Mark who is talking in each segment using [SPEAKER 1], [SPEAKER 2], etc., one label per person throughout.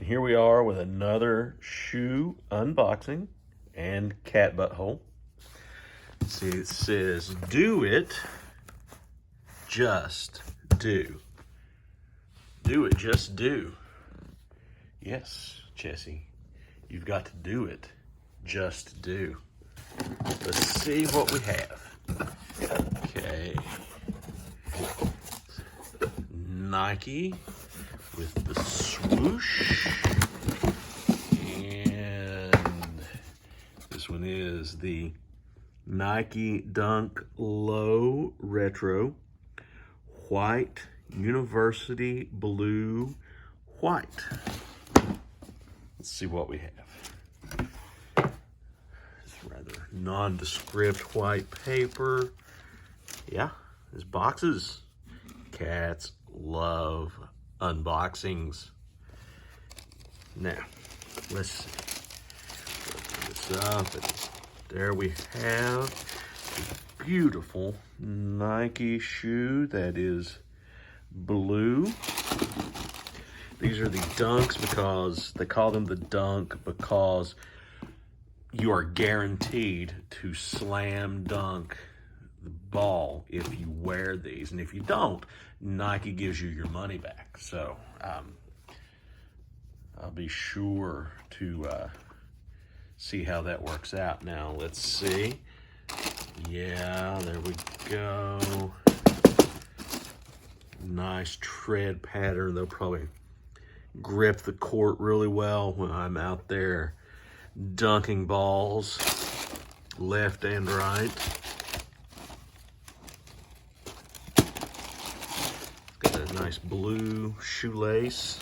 [SPEAKER 1] Here we are with another shoe unboxing and cat butthole. See, it says, do it, just do. Do it, just do. Yes, Jesse, you've got to do it, just do. Let's see what we have. Okay. Nike with the swoosh. And this one is the Nike Dunk Low Retro White University Blue White. Let's see what we have. It's rather nondescript white paper. Yeah, there's boxes. Cats love unboxings. Now, let's see. Open this up, and there we have a beautiful Nike shoe that is blue. These are the Dunks because they call them the Dunk because you are guaranteed to slam dunk the ball if you wear these, and if you don't, Nike gives you your money back. So I'll be sure to see how that works out. Now let's see. Yeah, there we go. Nice tread pattern. They'll probably grip the court really well when I'm out there dunking balls left and right. Got a nice blue shoelace.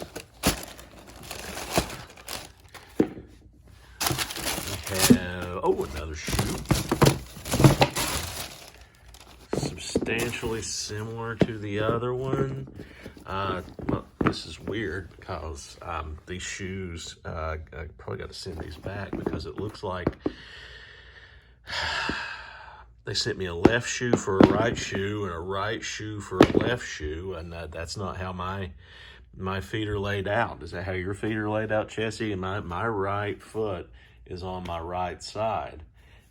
[SPEAKER 1] We have, oh, another shoe. Substantially similar to the other one. Well, this is weird because these shoes, I probably got to send these back because it looks like they sent me a left shoe for a right shoe and a right shoe for a left shoe, and that's not how my feet are laid out. Is that how your feet are laid out, Jesse? And my right foot is on my right side,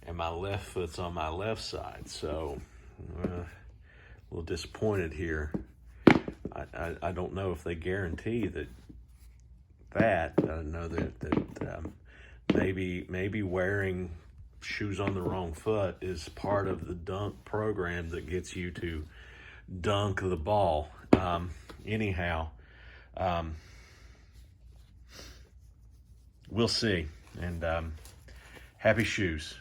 [SPEAKER 1] and my left foot's on my left side. So, a little disappointed here. I don't know if they guarantee that. I know that maybe wearing shoes on the wrong foot is part of the dunk program that gets you to dunk the ball. Anyhow, we'll see. And happy shoes.